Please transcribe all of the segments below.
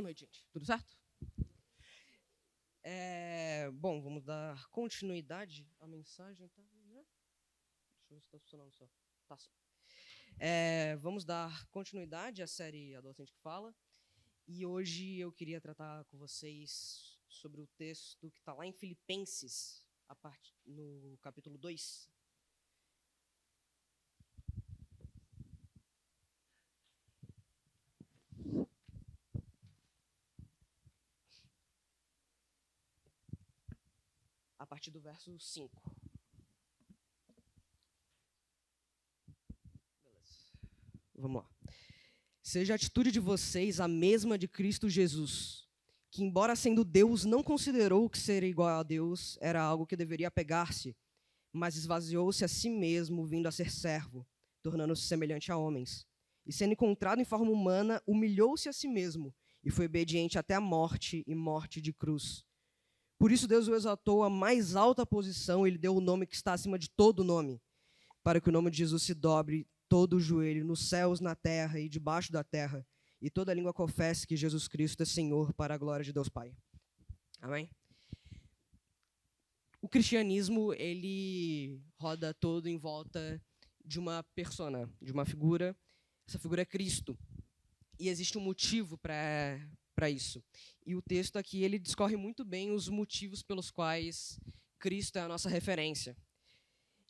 Boa noite, gente. Tudo certo? Bom, vamos dar continuidade à mensagem, tá? Deixa eu ver se está funcionando só. Tá só. Vamos dar continuidade à série Adolescente que Fala. E hoje eu queria tratar com vocês sobre o texto que está lá em Filipenses, no capítulo 2. A partir do verso 5. Beleza. Vamos lá. Seja a atitude de vocês a mesma de Cristo Jesus, que, embora sendo Deus, não considerou que ser igual a Deus era algo que deveria apegar-se, mas esvaziou-se a si mesmo, vindo a ser servo, tornando-se semelhante a homens. E sendo encontrado em forma humana, humilhou-se a si mesmo e foi obediente até a morte e morte de cruz. Por isso Deus o exaltou à mais alta posição e lhe deu o nome que está acima de todo nome, para que o nome de Jesus se dobre todo o joelho, nos céus, na terra e debaixo da terra, e toda língua confesse que Jesus Cristo é Senhor, para a glória de Deus Pai. Amém? O cristianismo, ele roda todo em volta de uma persona, de uma figura. Essa figura é Cristo. E existe um motivo para isso. E o texto aqui, ele discorre muito bem os motivos pelos quais Cristo é a nossa referência.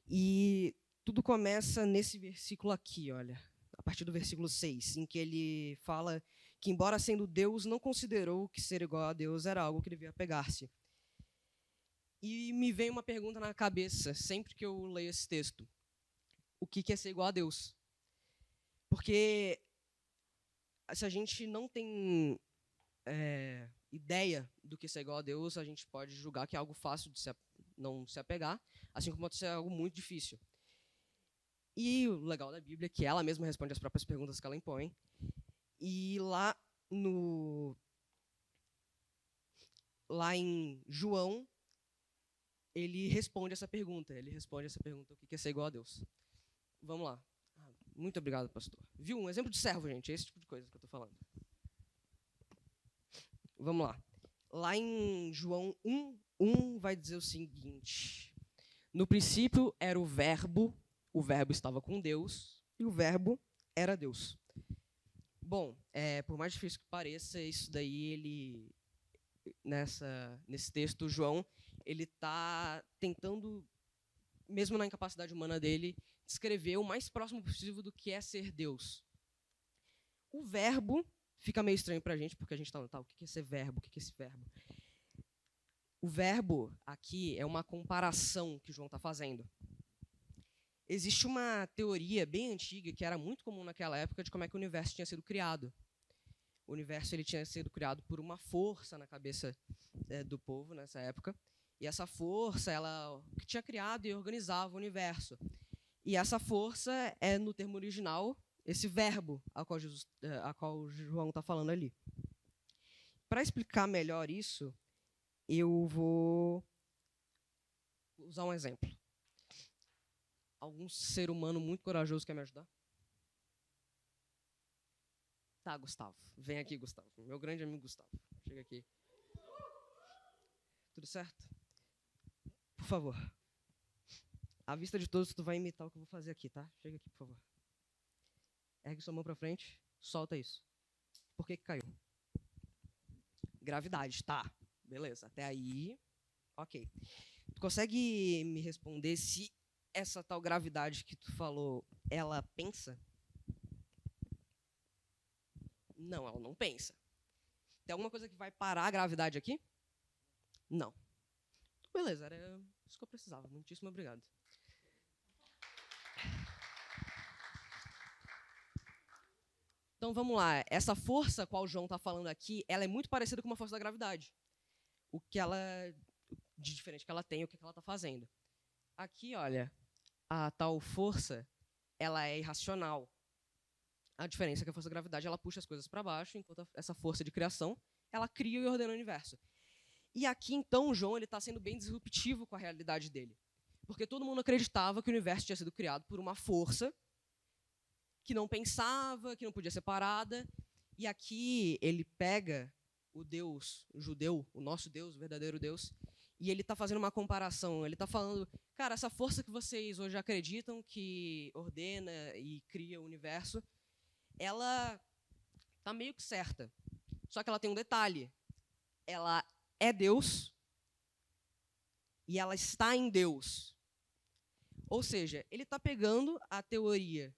E tudo começa nesse versículo aqui, olha, a partir do versículo 6, em que ele fala que, embora sendo Deus, não considerou que ser igual a Deus era algo que devia apegar-se. E me vem uma pergunta na cabeça, sempre que eu leio esse texto. O que é ser igual a Deus? Porque se a gente não tem ideia do que é ser igual a Deus, a gente pode julgar que é algo fácil de não se apegar, assim como pode ser algo muito difícil. E o legal da Bíblia é que ela mesma responde as próprias perguntas que ela impõe. E lá em João, ele responde essa pergunta. O que é ser igual a Deus? Vamos lá. Muito obrigado, pastor. Viu? Um exemplo de servo, gente. É esse tipo de coisa que eu estou falando. Vamos lá. Lá em João 1 vai dizer o seguinte. No princípio era o Verbo estava com Deus, e o Verbo era Deus. Bom, por mais difícil que pareça, isso daí, nesse texto, João, ele está tentando, mesmo na incapacidade humana dele, descrever o mais próximo possível do que é ser Deus. O verbo fica meio estranho para a gente, porque a gente está o que é ser verbo? O que é esse verbo? O verbo aqui é uma comparação que João está fazendo. Existe uma teoria bem antiga, que era muito comum naquela época, de como é que o universo tinha sido criado. O universo ele tinha sido criado por uma força na cabeça do povo nessa época. E essa força, ela que tinha criado e organizava o universo. E essa força é, no termo original, esse verbo a qual João está falando ali. Para explicar melhor isso, eu vou usar um exemplo. Algum ser humano muito corajoso quer me ajudar? Tá, Gustavo. Vem aqui, Gustavo. Meu grande amigo Gustavo. Chega aqui. Tudo certo? Por favor. À vista de todos, tu vai imitar o que eu vou fazer aqui, tá? Chega aqui, por favor. Ergue sua mão pra frente. Solta isso. Por que caiu? Gravidade, tá. Beleza. Até aí, ok. Tu consegue me responder se essa tal gravidade que tu falou, ela pensa? Não, ela não pensa. Tem alguma coisa que vai parar a gravidade aqui? Não. Beleza, era isso que eu precisava. Muitíssimo obrigado. Então vamos lá. Essa força a qual o João está falando aqui, ela é muito parecida com uma força da gravidade. O que ela de diferente que ela tem, o que ela está fazendo. Aqui, olha, a tal força, ela é irracional. A diferença é que a força da gravidade, ela puxa as coisas para baixo, enquanto essa força de criação, ela cria e ordena o universo. E aqui, então, o João está sendo bem disruptivo com a realidade dele. Porque todo mundo acreditava que o universo tinha sido criado por uma força que não pensava, que não podia ser parada. E aqui ele pega o Deus judeu, o nosso Deus, o verdadeiro Deus, e ele está fazendo uma comparação. Ele está falando, cara, essa força que vocês hoje acreditam que ordena e cria o universo, ela está meio que certa. Só que ela tem um detalhe. Ela é Deus e ela está em Deus. Ou seja, ele está pegando a teoria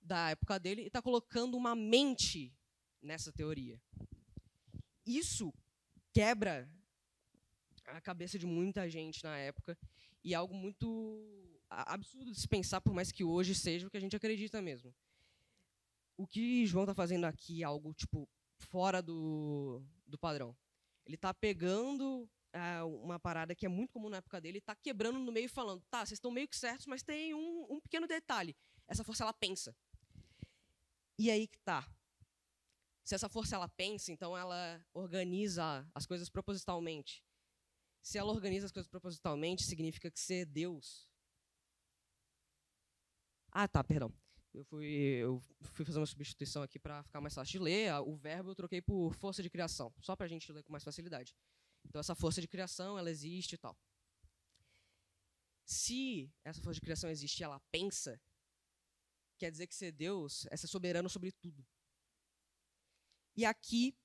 da época dele e está colocando uma mente nessa teoria. Isso quebra a cabeça de muita gente na época e é algo muito absurdo de se pensar, por mais que hoje seja o que a gente acredita mesmo. O que João está fazendo aqui é algo tipo fora do padrão. Ele está pegando uma parada que é muito comum na época dele, está quebrando no meio e falando, tá, vocês estão meio que certos, mas tem um pequeno detalhe. Essa força, ela pensa. E aí que tá. Se essa força, ela pensa, então ela organiza as coisas propositalmente. Se ela organiza as coisas propositalmente, significa que ser Deus... Ah, tá, perdão. Eu fui fazer uma substituição aqui para ficar mais fácil de ler. O verbo eu troquei por força de criação, só para a gente ler com mais facilidade. Então, essa força de criação, ela existe e tal. Se essa força de criação existe e ela pensa, quer dizer que ser Deus é ser soberano sobre tudo. E aqui,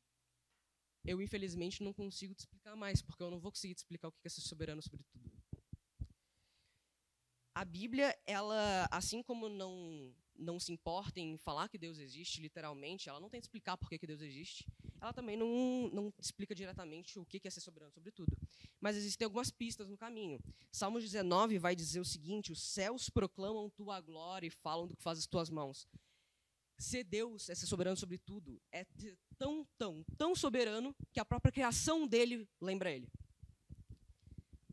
eu, infelizmente, não consigo te explicar mais, porque eu não vou conseguir te explicar o que é ser soberano sobre tudo. A Bíblia, ela, assim como não se importa em falar que Deus existe, literalmente, ela não tenta explicar por que Deus existe, ela também não explica diretamente o que é ser soberano sobre tudo. Mas existem algumas pistas no caminho. Salmos 19 vai dizer o seguinte, os céus proclamam tua glória e falam do que faz as tuas mãos. Ser Deus é ser soberano sobre tudo, é tão soberano que a própria criação dele lembra ele.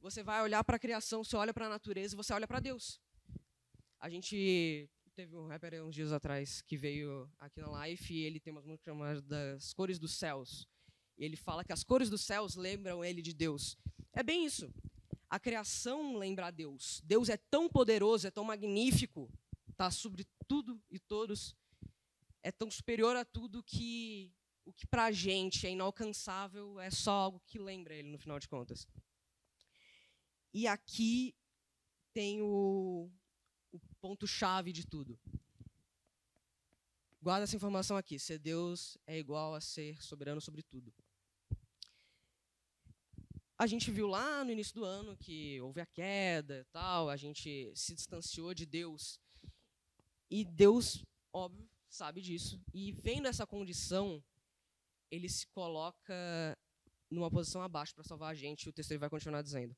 Você vai olhar para a criação, você olha para a natureza, você olha para Deus. A gente teve um rapper uns dias atrás que veio aqui na Life e ele tem umas músicas chamadas das cores dos céus. E ele fala que as cores dos céus lembram ele de Deus. É bem isso. A criação lembra a Deus. Deus é tão poderoso, é tão magnífico, está sobre tudo e todos, é tão superior a tudo que o que para a gente é inalcançável é só algo que lembra ele, no final de contas. E aqui tem o ponto-chave de tudo. Guarda essa informação aqui. Ser Deus é igual a ser soberano sobre tudo. A gente viu lá no início do ano que houve a queda e tal, a gente se distanciou de Deus. E Deus, óbvio, sabe disso. E vendo essa condição, ele se coloca numa posição abaixo para salvar a gente. E o texto vai continuar dizendo.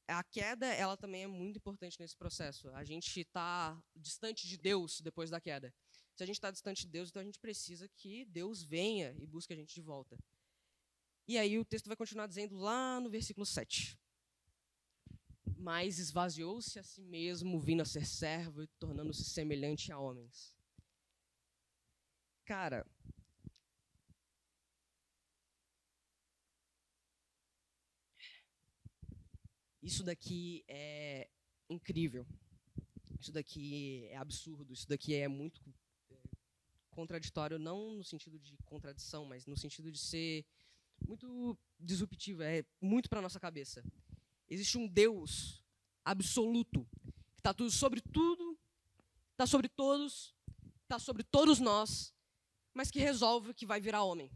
A queda, ela também é muito importante nesse processo. A gente está distante de Deus depois da queda. Se a gente está distante de Deus, então a gente precisa que Deus venha e busque a gente de volta. E aí o texto vai continuar dizendo lá no versículo 7. Mas esvaziou-se a si mesmo, vindo a ser servo e tornando-se semelhante a homens. Cara, isso daqui é incrível. Isso daqui é absurdo. Isso daqui é muito contraditório, não no sentido de contradição, mas no sentido de ser muito disruptivo. É muito para a nossa cabeça. Existe um Deus absoluto que está sobre tudo, está sobre todos, está sobre todos nós, mas que resolve que vai virar homem.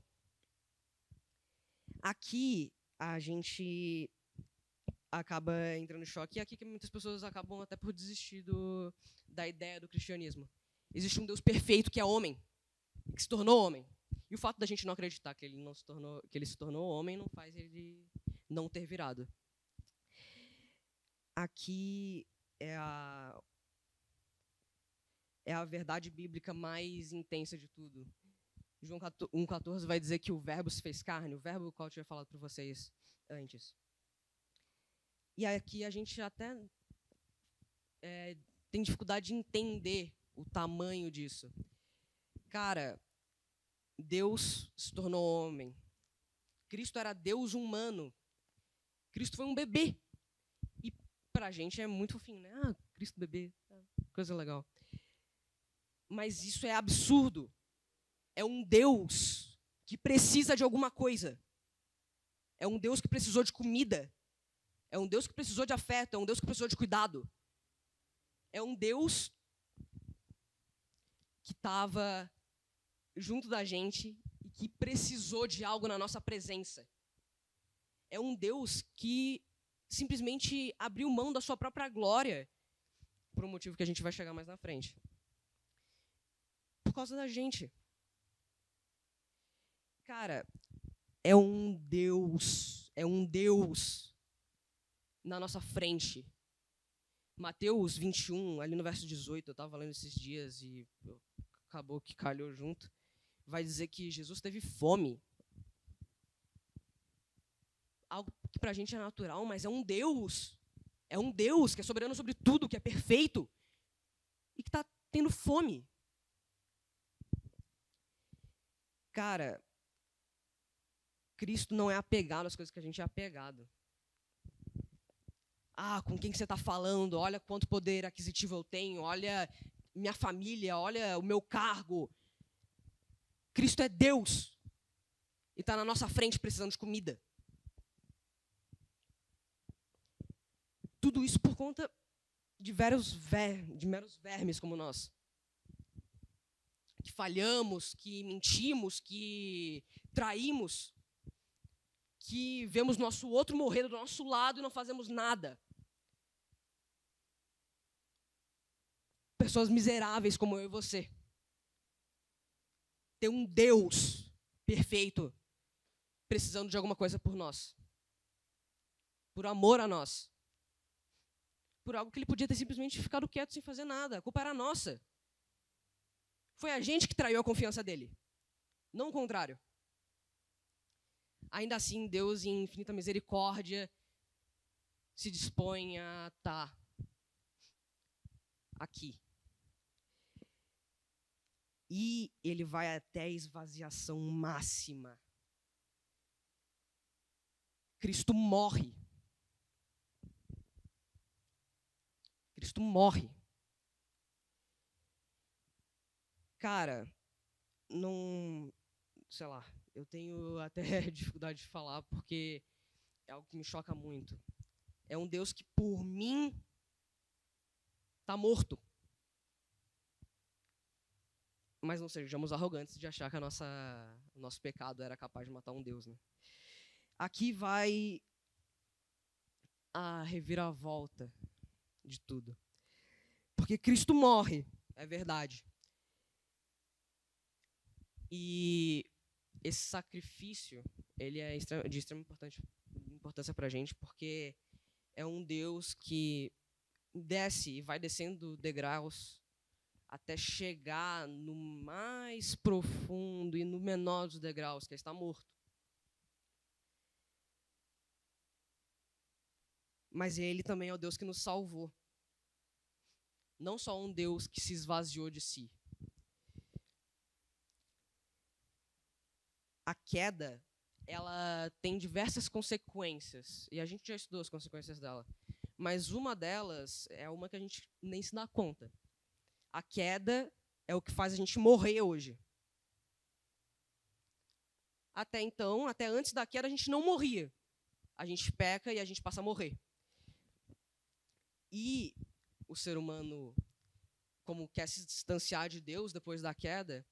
Aqui a gente acaba entrando em choque, e aqui que muitas pessoas acabam até por desistir da ideia do cristianismo. Existe um Deus perfeito que é homem, que se tornou homem. E o fato da gente não acreditar que ele se tornou homem não faz ele não ter virado. Aqui é a verdade bíblica mais intensa de tudo. João 1,14 vai dizer que o verbo se fez carne, o verbo qual eu tinha falado para vocês antes. E aqui a gente até tem dificuldade de entender o tamanho disso. Cara, Deus se tornou homem. Cristo era Deus humano. Cristo foi um bebê. E pra gente é muito fofinho, né? Ah, Cristo bebê, coisa legal. Mas isso é absurdo. É um Deus que precisa de alguma coisa. É um Deus que precisou de comida. É um Deus que precisou de afeto. É um Deus que precisou de cuidado. É um Deus que estava junto da gente e que precisou de algo na nossa presença. É um Deus que simplesmente abriu mão da sua própria glória, por um motivo que a gente vai chegar mais na frente. Por causa da gente. Cara, é um Deus na nossa frente. Mateus 21, ali no verso 18, eu estava lendo esses dias e acabou que calhou junto, vai dizer que Jesus teve fome. Algo que pra gente é natural, mas é um Deus que é soberano sobre tudo, que é perfeito e que está tendo fome. Cara, Cristo não é apegado às coisas que a gente é apegado. Com quem que você está falando? Olha quanto poder aquisitivo eu tenho. Olha minha família. Olha o meu cargo. Cristo é Deus. E está na nossa frente precisando de comida. Tudo isso por conta de meros vermes como nós. Que falhamos, que mentimos, que traímos. Que vemos nosso outro morrer do nosso lado e não fazemos nada. Pessoas miseráveis como eu e você. Ter um Deus perfeito precisando de alguma coisa por nós. Por amor a nós. Por algo que ele podia ter simplesmente ficado quieto sem fazer nada. A culpa era nossa. Foi a gente que traiu a confiança dele. Não o contrário. Ainda assim, Deus, em infinita misericórdia, se dispõe a estar aqui. E ele vai até a esvaziação máxima. Cristo morre. Cristo morre. Cara, não... sei lá, eu tenho até dificuldade de falar porque é algo que me choca muito. É um Deus que, por mim, está morto. Mas não sejamos arrogantes de achar que o nosso pecado era capaz de matar um Deus, né? Aqui vai a reviravolta de tudo. Porque Cristo morre, é verdade. E esse sacrifício, ele é de extrema importância para a gente, porque é um Deus que desce e vai descendo degraus até chegar no mais profundo e no menor dos degraus, que é estar morto. Mas ele também é o Deus que nos salvou. Não só um Deus que se esvaziou de si. A queda, ela tem diversas consequências, e a gente já estudou as consequências dela. Mas uma delas é uma que a gente nem se dá conta. A queda é o que faz a gente morrer hoje. Até então, até antes da queda, a gente não morria. A gente peca e a gente passa a morrer. E o ser humano, como quer se distanciar de Deus depois da queda,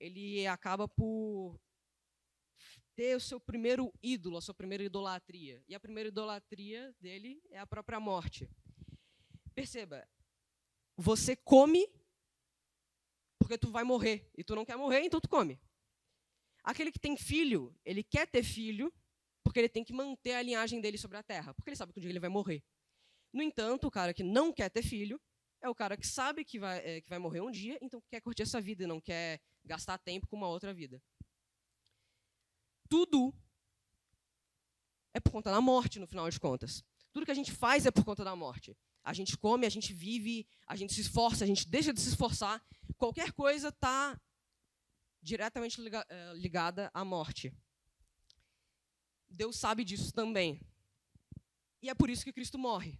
ele acaba por ter o seu primeiro ídolo, a sua primeira idolatria. E a primeira idolatria dele é a própria morte. Perceba, você come porque tu vai morrer. E tu não quer morrer, então tu come. Aquele que tem filho, ele quer ter filho porque ele tem que manter a linhagem dele sobre a terra. Porque ele sabe que um dia ele vai morrer. No entanto, o cara que não quer ter filho é o cara que sabe que vai morrer um dia, então quer curtir essa vida e não quer gastar tempo com uma outra vida. Tudo é por conta da morte, no final de contas. Tudo que a gente faz é por conta da morte. A gente come, a gente vive, a gente se esforça, a gente deixa de se esforçar. Qualquer coisa está diretamente ligada à morte. Deus sabe disso também. E é por isso que Cristo morre.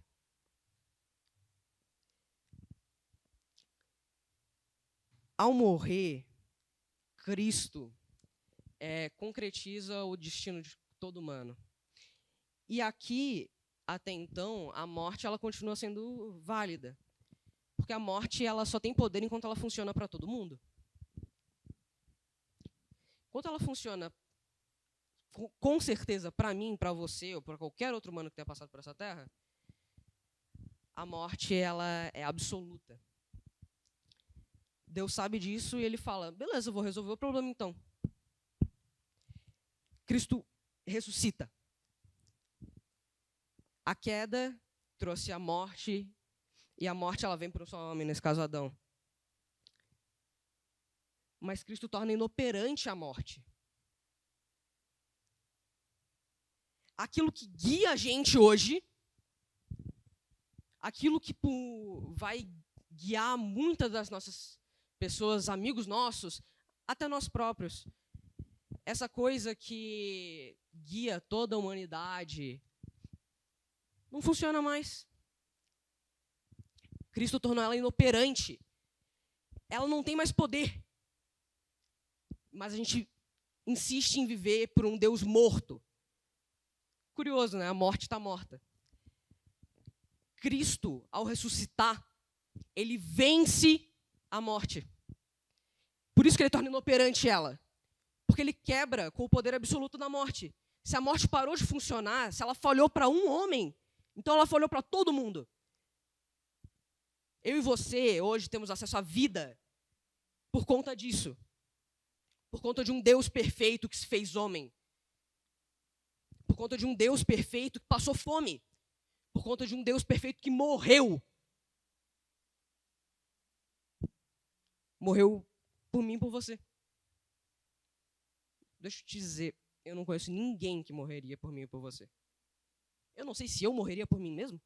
Ao morrer, Cristo concretiza o destino de todo humano. E aqui, até então, a morte ela continua sendo válida. Porque a morte ela só tem poder enquanto ela funciona para todo mundo. Enquanto ela funciona, com certeza, para mim, para você, ou para qualquer outro humano que tenha passado por essa terra, a morte ela é absoluta. Deus sabe disso e ele fala, beleza, eu vou resolver o problema então. Cristo ressuscita. A queda trouxe a morte, e a morte ela vem por um só homem, nesse caso Adão. Mas Cristo torna inoperante a morte. Aquilo que guia a gente hoje, aquilo que vai guiar muitas das nossas pessoas, amigos nossos, até nós próprios. Essa coisa que guia toda a humanidade não funciona mais. Cristo tornou ela inoperante. Ela não tem mais poder. Mas a gente insiste em viver por um Deus morto. Curioso, né? A morte está morta. Cristo, ao ressuscitar, ele vence a morte. Por isso que ele torna inoperante ela. Porque ele quebra com o poder absoluto da morte. Se a morte parou de funcionar, se ela falhou para um homem, então ela falhou para todo mundo. Eu e você, hoje, temos acesso à vida por conta disso. Por conta de um Deus perfeito que se fez homem. Por conta de um Deus perfeito que passou fome. Por conta de um Deus perfeito que morreu. Morreu por mim e por você. Deixa eu te dizer, eu não conheço ninguém que morreria por mim e por você. Eu não sei se eu morreria por mim mesmo.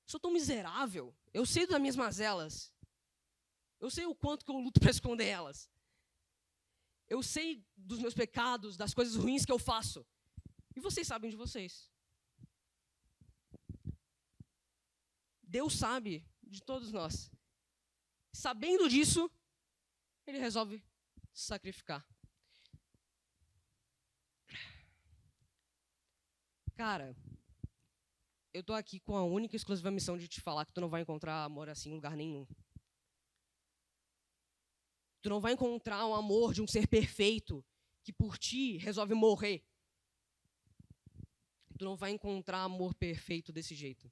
Sou tão miserável. Eu sei das minhas mazelas. Eu sei o quanto que eu luto para esconder elas. Eu sei dos meus pecados, das coisas ruins que eu faço. E vocês sabem de vocês. Deus sabe de todos nós. Sabendo disso, ele resolve se sacrificar. Cara, eu tô aqui com a única e exclusiva missão de te falar que tu não vai encontrar amor assim em lugar nenhum. Tu não vai encontrar um amor de um ser perfeito que por ti resolve morrer. Tu não vai encontrar amor perfeito desse jeito.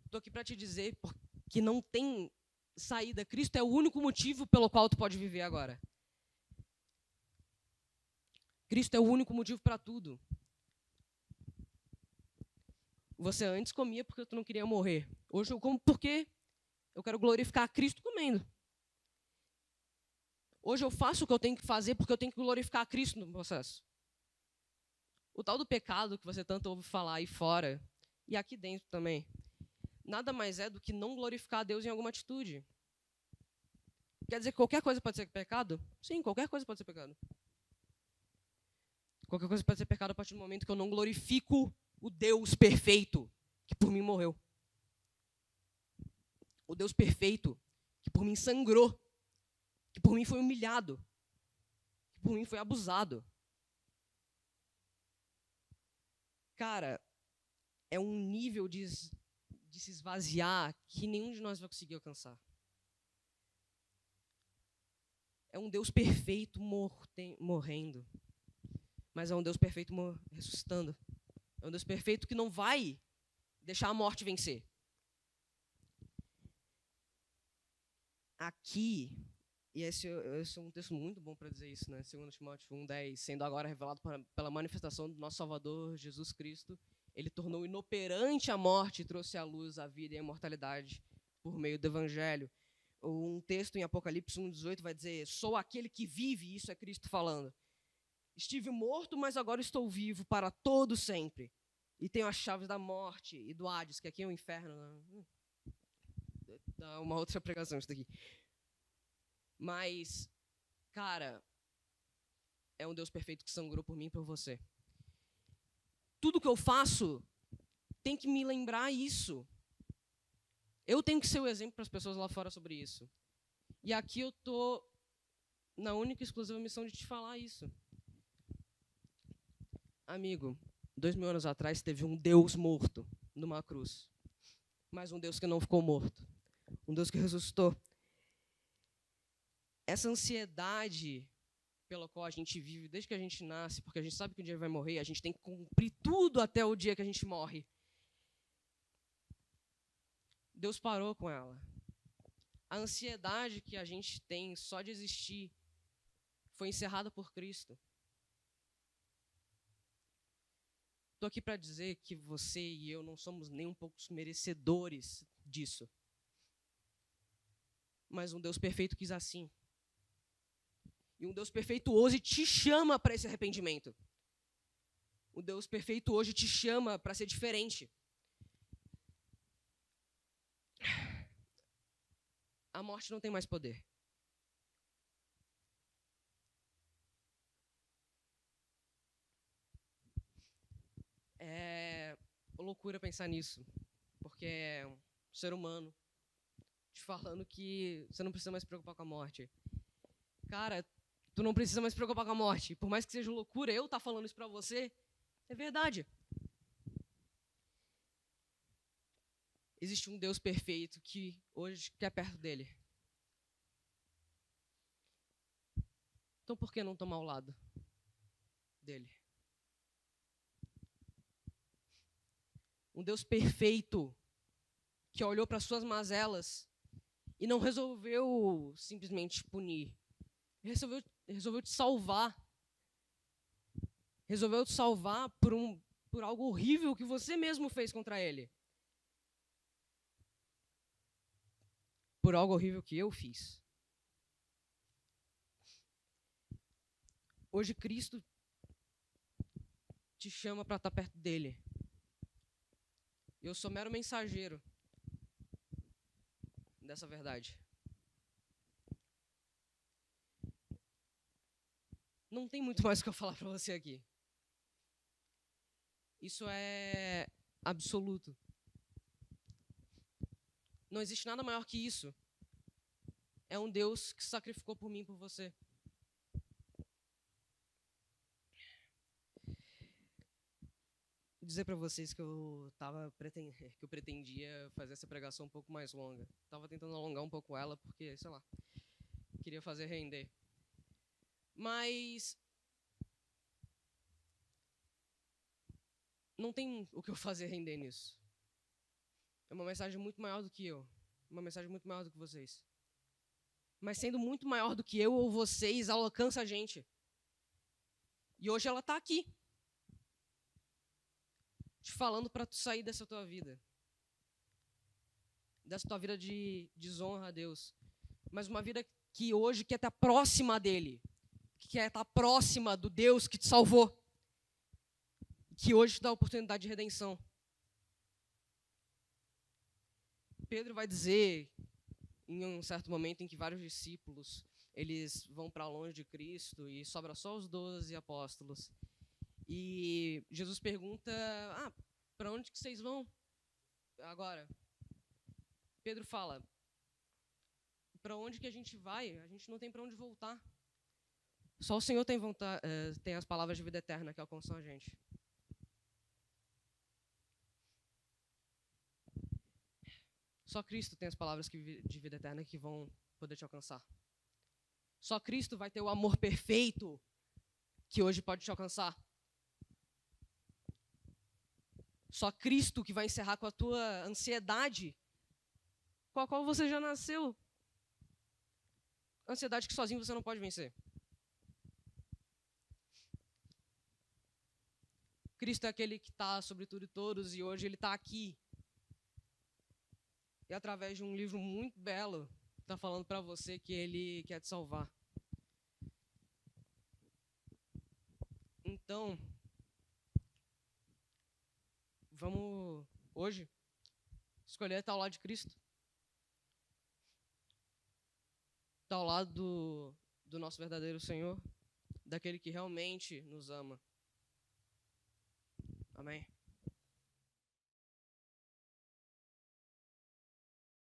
Estou aqui para te dizer que não tem saída. Cristo é o único motivo pelo qual tu pode viver agora. Cristo é o único motivo para tudo. Você antes comia porque tu não queria morrer. Hoje eu como porque eu quero glorificar Cristo comendo. Hoje eu faço o que eu tenho que fazer porque eu tenho que glorificar Cristo no processo. O tal do pecado que você tanto ouve falar aí fora, e aqui dentro também, nada mais é do que não glorificar a Deus em alguma atitude. Quer dizer que qualquer coisa pode ser pecado? Sim, qualquer coisa pode ser pecado. Qualquer coisa pode ser pecado a partir do momento que eu não glorifico o Deus perfeito que por mim morreu. O Deus perfeito que por mim sangrou, que por mim foi humilhado, que por mim foi abusado. Cara, é um nível de se esvaziar que nenhum de nós vai conseguir alcançar. É um Deus perfeito morrendo. Mas é um Deus perfeito ressuscitando. É um Deus perfeito que não vai deixar a morte vencer. Aqui, e esse é um texto muito bom para dizer isso, né? 2 Timóteo 1:10, sendo agora revelado pela manifestação do nosso Salvador, Jesus Cristo, ele tornou inoperante a morte e trouxe à luz a vida e a imortalidade por meio do Evangelho. Um texto em Apocalipse 1:18 vai dizer, sou aquele que vive, isso é Cristo falando. Estive morto, mas agora estou vivo para todo sempre. E tenho as chaves da morte e do Hades, que aqui é o inferno. Dá uma outra pregação isso daqui. Mas, cara, é um Deus perfeito que sangrou por mim e por você. Tudo que eu faço tem que me lembrar isso. Eu tenho que ser o exemplo para as pessoas lá fora sobre isso. E aqui eu tô na única e exclusiva missão de te falar isso. Amigo, 2000 anos atrás teve um Deus morto numa cruz. Mas um Deus que não ficou morto. Um Deus que ressuscitou. Essa ansiedade pela qual a gente vive desde que a gente nasce, porque a gente sabe que um dia vai morrer, a gente tem que cumprir tudo até o dia que a gente morre. Deus parou com ela. A ansiedade que a gente tem só de existir foi encerrada por Cristo. Estou aqui para dizer que você e eu não somos nem um pouco merecedores disso. Mas um Deus perfeito quis assim. E um Deus perfeito hoje te chama para esse arrependimento. O Deus perfeito hoje te chama para ser diferente. A morte não tem mais poder. É loucura pensar nisso, porque é um ser humano te falando que você não precisa mais se preocupar com a morte. Cara, tu não precisa mais se preocupar com a morte. Por mais que seja loucura eu estar falando isso pra você, é verdade. Existe um Deus perfeito que hoje quer perto dele. Então por que não tomar o lado dele? Um Deus perfeito que olhou para suas mazelas e não resolveu simplesmente punir. Resolveu te salvar. Resolveu te salvar por algo horrível que você mesmo fez contra ele. Por algo horrível que eu fiz. Hoje Cristo te chama para estar perto dele. Eu sou mero mensageiro dessa verdade. Não tem muito mais o que eu falar para você aqui. Isso é absoluto. Não existe nada maior que isso. É um Deus que se sacrificou por mim e por você. Vou dizer para vocês que eu pretendia fazer essa pregação um pouco mais longa. Estava tentando alongar um pouco ela porque, sei lá, queria fazer render. Mas não tem o que eu fazer render nisso. É uma mensagem muito maior do que eu. Uma mensagem muito maior do que vocês. Mas sendo muito maior do que eu ou vocês, ela alcança a gente. E hoje ela está aqui. Te falando para tu sair dessa tua vida. Dessa tua vida de desonra a Deus. Mas uma vida que hoje quer estar próxima dele. Que quer estar próxima do Deus que te salvou. Que hoje te dá a oportunidade de redenção. Pedro vai dizer, em um certo momento em que vários discípulos, eles vão para longe de Cristo e sobra só os 12 apóstolos. E Jesus pergunta, para onde que vocês vão agora? Pedro fala, para onde que a gente vai? A gente não tem para onde voltar. Só o Senhor tem as palavras de vida eterna que alcançam a gente. Só Cristo tem as palavras de vida eterna que vão poder te alcançar. Só Cristo vai ter o amor perfeito que hoje pode te alcançar. Só Cristo que vai encerrar com a tua ansiedade, com a qual você já nasceu. Ansiedade que sozinho você não pode vencer. Cristo é aquele que está sobre tudo e todos e hoje ele está aqui. E através de um livro muito belo, está falando para você que ele quer te salvar. Então, vamos hoje escolher estar ao lado de Cristo. Estar ao lado do nosso verdadeiro Senhor, daquele que realmente nos ama. Amém?